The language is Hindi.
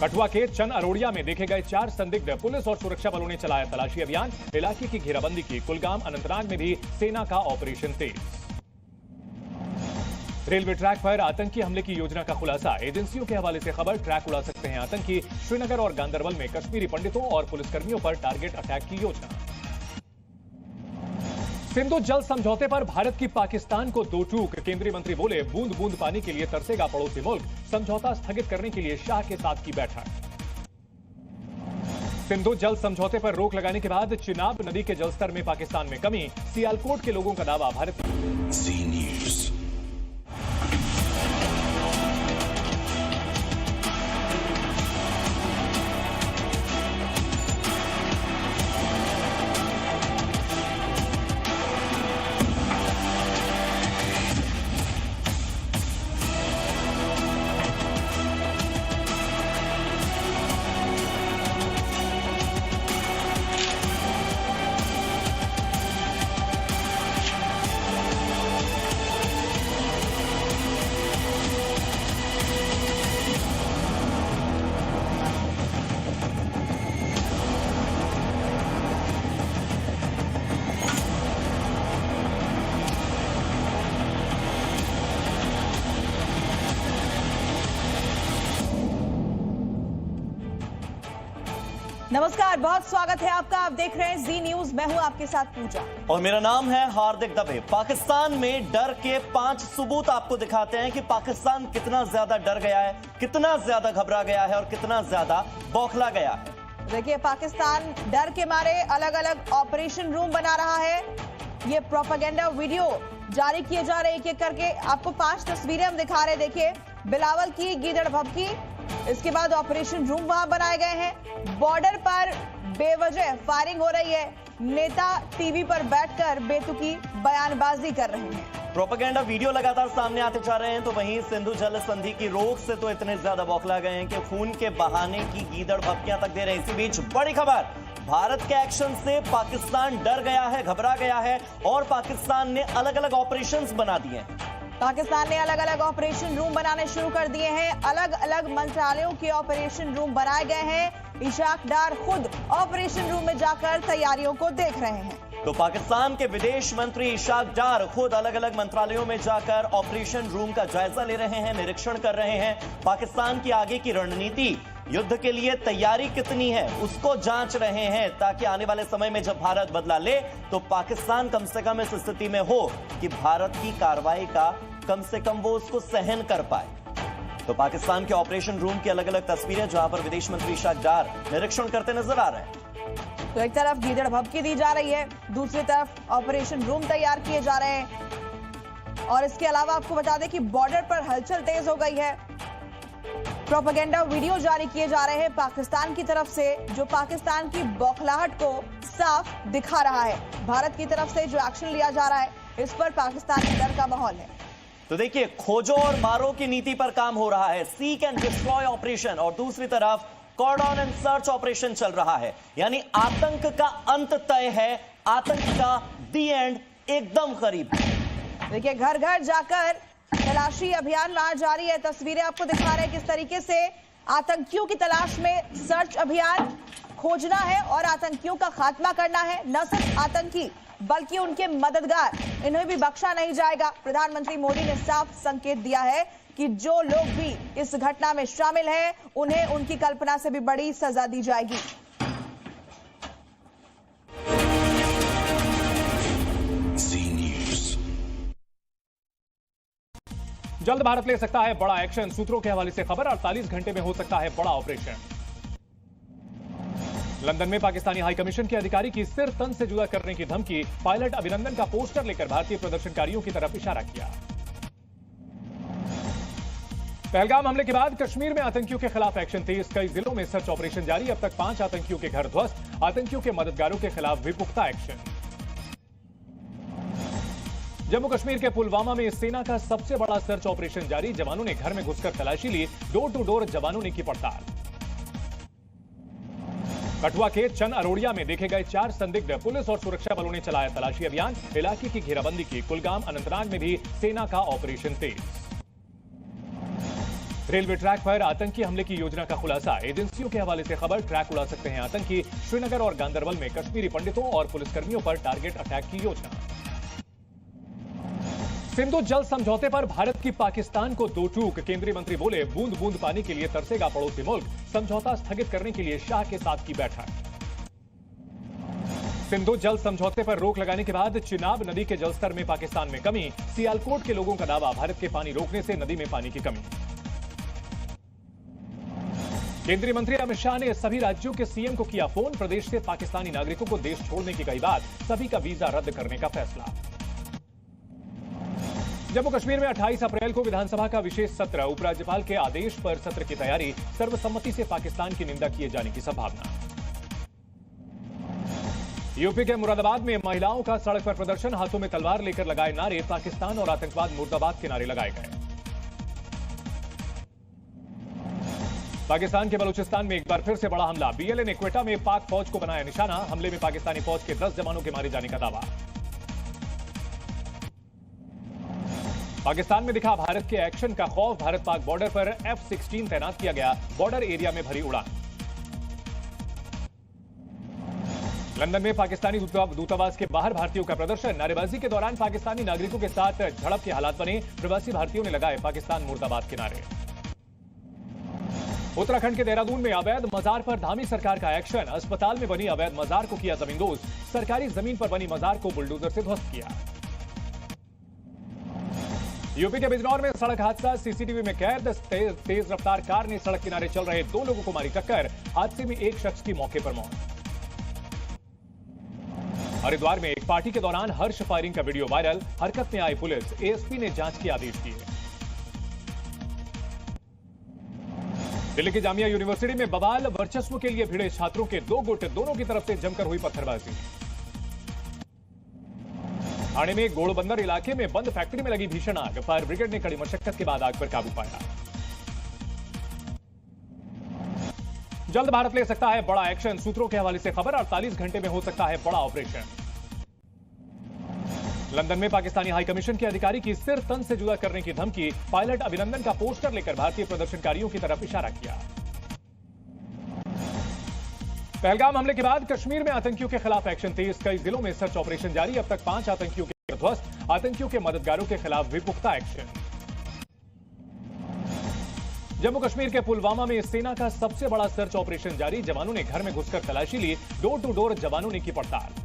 कठुआ के चन अरोड़िया में देखे गए 4 संदिग्ध। पुलिस और सुरक्षा बलों ने चलाया तलाशी अभियान, इलाके की घेराबंदी की। कुलगाम अनंतनाग में भी सेना का ऑपरेशन तेज। रेलवे ट्रैक पर आतंकी हमले की योजना का खुलासा। एजेंसियों के हवाले से खबर, ट्रैक उड़ा सकते हैं आतंकी। श्रीनगर और गांदरबल में कश्मीरी पंडितों और पुलिसकर्मियों पर टारगेट अटैक की योजना। सिंधु जल समझौते पर भारत की पाकिस्तान को दो टूक। केंद्रीय मंत्री बोले, बूंद बूंद पानी के लिए तरसेगा पड़ोसी मुल्क। समझौता स्थगित करने के लिए शाह के साथ की बैठक। सिंधु जल समझौते पर रोक लगाने के बाद चिनाब नदी के जलस्तर में पाकिस्तान में कमी। सियालकोट के लोगों का दावा। भारत नमस्कार, बहुत स्वागत है आपका। आप देख रहे हैं जी न्यूज। मैं हूं आपके साथ पूजा और मेरा नाम है हार्दिक दबे। पाकिस्तान में डर के 5 सबूत आपको दिखाते हैं कि पाकिस्तान कितना ज्यादा डर गया है, कितना ज्यादा घबरा गया है और कितना ज्यादा बौखला गया है। देखिए, पाकिस्तान डर के मारे अलग अलग ऑपरेशन रूम बना रहा है। ये प्रोपेगेंडा वीडियो जारी किए जा रहे एक एक करके। आपको 5 तस्वीरें हम दिखा रहे। देखिए, बिलावल की, गीदड़ भभकी, इसके बाद ऑपरेशन रूम वहां बनाए गए हैं। बॉर्डर पर बेवजह फायरिंग हो रही है। नेता टीवी पर बैठकर बेतुकी बयानबाजी कर रहे हैं। प्रोपेगेंडा वीडियो लगातार सामने आते जा रहे हैं। तो वहीं सिंधु जल संधि की रोक से तो इतने ज्यादा बौखला गए हैं कि खून के बहाने की गीदड़ भभकियां तक दे रहे हैं। इसी बीच बड़ी खबर, भारत के एक्शन से पाकिस्तान डर गया है, घबरा गया है और पाकिस्तान ने अलग अलग ऑपरेशंस बना दिए हैं। पाकिस्तान ने अलग अलग ऑपरेशन रूम बनाने शुरू कर दिए हैं। अलग अलग मंत्रालयों के ऑपरेशन रूम बनाए गए हैं। इशाक डार खुद ऑपरेशन रूम में जाकर तैयारियों को देख रहे हैं। तो पाकिस्तान के विदेश मंत्री इशाक डार खुद अलग अलग मंत्रालयों में जाकर ऑपरेशन रूम का जायजा ले रहे हैं, निरीक्षण कर रहे हैं। पाकिस्तान की आगे की रणनीति, युद्ध के लिए तैयारी कितनी है, उसको जांच रहे हैं, ताकि आने वाले समय में जब भारत बदला ले तो पाकिस्तान कम से कम इस स्थिति में हो कि भारत की कार्रवाई का कम से कम वो उसको सहन कर पाए। तो पाकिस्तान के ऑपरेशन रूम की अलग अलग तस्वीरें जहां पर विदेश मंत्री इशाक डार निरीक्षण करते नजर आ रहे हैं। तो एक तरफ गीदड़ भभकी दी जा रही है, दूसरी तरफ ऑपरेशन रूम तैयार किए जा रहे हैं। और इसके अलावा आपको बता दें कि बॉर्डर पर हलचल तेज हो गई है। प्रोपेगेंडा वीडियो जारी किए जा रहे हैं पाकिस्तान की तरफ से, जो पाकिस्तान की बौखलाहट को साफ दिखा रहा है। भारत की तरफ से जो एक्शन लिया जा रहा है, इस पर पाकिस्तान में डर का माहौल है। तो देखिए, खोजो और मारो की नीति पर काम हो रहा है, सीक एंड डिस्ट्रॉय ऑपरेशन, और दूसरी तरफ कॉर्डन एंड सर्च ऑपरेशन चल रहा है। यानी आतंक का अंत तय है, आतंक का दी एंड एकदम करीब। देखिए, घर घर जाकर तलाशी अभियान वहां जारी है। तस्वीरें आपको दिखा रहे हैं किस तरीके से आतंकियों की तलाश में सर्च अभियान खोजना है और आतंकियों का खात्मा करना है। न सिर्फ आतंकी बल्कि उनके मददगार, इन्हें भी बख्शा नहीं जाएगा। प्रधानमंत्री मोदी ने साफ संकेत दिया है कि जो लोग भी इस घटना में शामिल हैं, उन्हें उनकी कल्पना से भी बड़ी सजा दी जाएगी। जल्द भारत ले सकता है बड़ा एक्शन। सूत्रों के हवाले से खबर, 48 घंटे में हो सकता है बड़ा ऑपरेशन। लंदन में पाकिस्तानी हाई कमीशन के अधिकारी की सिर तन से जुदा करने की धमकी। पायलट अभिनंदन का पोस्टर लेकर भारतीय प्रदर्शनकारियों की तरफ इशारा किया। पहलगाम हमले के बाद कश्मीर में आतंकियों के खिलाफ एक्शन तेज। कई जिलों में सर्च ऑपरेशन जारी। अब तक 5 आतंकियों के घर ध्वस्त। आतंकियों के मददगारों के खिलाफ भी पुख्ता एक्शन। जम्मू कश्मीर के पुलवामा में सेना का सबसे बड़ा सर्च ऑपरेशन जारी। जवानों ने घर में घुसकर तलाशी ली। डोर टू डोर जवानों ने की पड़ताल। कठुआ के चन अरोड़िया में देखे गए 4 संदिग्ध। पुलिस और सुरक्षा बलों ने चलाया तलाशी अभियान, इलाके की घेराबंदी की। कुलगाम अनंतनाग में भी सेना का ऑपरेशन तेज। रेलवे ट्रैक पर आतंकी हमले की योजना का खुलासा। एजेंसियों के हवाले से खबर, ट्रैक उड़ा सकते हैं आतंकी। श्रीनगर और गांदरबल में कश्मीरी पंडितों और पुलिसकर्मियों पर टारगेट अटैक की योजना। सिंधु जल समझौते पर भारत की पाकिस्तान को दो टूक। केंद्रीय मंत्री बोले, बूंद बूंद पानी के लिए तरसेगा पड़ोसी मुल्क। समझौता स्थगित करने के लिए शाह के साथ की बैठक। सिंधु जल समझौते पर रोक लगाने के बाद चिनाब नदी के जलस्तर में पाकिस्तान में कमी। सियालकोट के लोगों का दावा, भारत के पानी रोकने से नदी में पानी की कमी। केंद्रीय मंत्री अमित शाह ने सभी राज्यों के सीएम को किया फोन। प्रदेश से पाकिस्तानी नागरिकों को देश छोड़ने की कही बात। सभी का वीजा रद्द करने का फैसला। जम्मू कश्मीर में 28 अप्रैल को विधानसभा का विशेष सत्र। उपराज्यपाल के आदेश पर सत्र की तैयारी। सर्वसम्मति से पाकिस्तान की निंदा किए जाने की संभावना। यूपी के मुरादाबाद में महिलाओं का सड़क पर प्रदर्शन। हाथों में तलवार लेकर लगाए नारे। पाकिस्तान और आतंकवाद मुर्दाबाद के नारे लगाए गए। पाकिस्तान के बलूचिस्तान में एक बार फिर से बड़ा हमला। बीएलए ने क्वेटा में पाक फौज को बनाया निशाना। हमले में पाकिस्तानी फौज के 10 जवानों के मारे जाने का दावा। पाकिस्तान में दिखा भारत के एक्शन का खौफ। भारत पाक बॉर्डर पर F-16 तैनात किया गया। बॉर्डर एरिया में भरी उड़ान। लंदन में पाकिस्तानी दूतावास के बाहर भारतीयों का प्रदर्शन। नारेबाजी के दौरान पाकिस्तानी नागरिकों के साथ झड़प के हालात बने। प्रवासी भारतीयों ने लगाए पाकिस्तान मुर्दाबाद के नारे। उत्तराखंड के देहरादून में अवैध मजार पर धामी सरकार का एक्शन। अस्पताल में बनी अवैध मजार को किया जमींदोज। सरकारी जमीन पर बनी मजार को बुलडोजर से ध्वस्त किया। यूपी के बिजनौर में सड़क हादसा। सीसीटीवी में कैद। तेज रफ्तार कार ने सड़क किनारे चल रहे 2 लोगों को मारी टक्कर। हादसे में एक शख्स की मौके पर मौत। हरिद्वार में एक पार्टी के दौरान हर्ष फायरिंग का वीडियो वायरल। हरकत में आई पुलिस। एएसपी ने जांच के आदेश दिए। दिल्ली की जामिया यूनिवर्सिटी में बवाल। वर्चस्व के लिए भिड़े छात्रों के 2 गुट। दोनों की तरफ से जमकर हुई पत्थरबाजी। ठाणे में गोड़बंदर इलाके में बंद फैक्ट्री में लगी भीषण आग। फायर ब्रिगेड ने कड़ी मशक्कत के बाद आग पर काबू पाया। जल्द भारत ले सकता है बड़ा एक्शन। सूत्रों के हवाले से खबर, 48 घंटे में हो सकता है बड़ा ऑपरेशन। लंदन में पाकिस्तानी हाई कमीशन के अधिकारी की सिर तन से जुदा करने की धमकी। पायलट अभिनंदन का पोस्टर लेकर भारतीय प्रदर्शनकारियों की तरफ इशारा किया। पहलगाम हमले के बाद कश्मीर में आतंकियों के खिलाफ एक्शन तेज। कई जिलों में सर्च ऑपरेशन जारी। अब तक 5 आतंकियों के ध्वस्त। आतंकियों के मददगारों के खिलाफ भी पुख्ता एक्शन। जम्मू कश्मीर के पुलवामा में सेना का सबसे बड़ा सर्च ऑपरेशन जारी। जवानों ने घर में घुसकर तलाशी ली। डोर टू डोर जवानों ने की पड़ताल।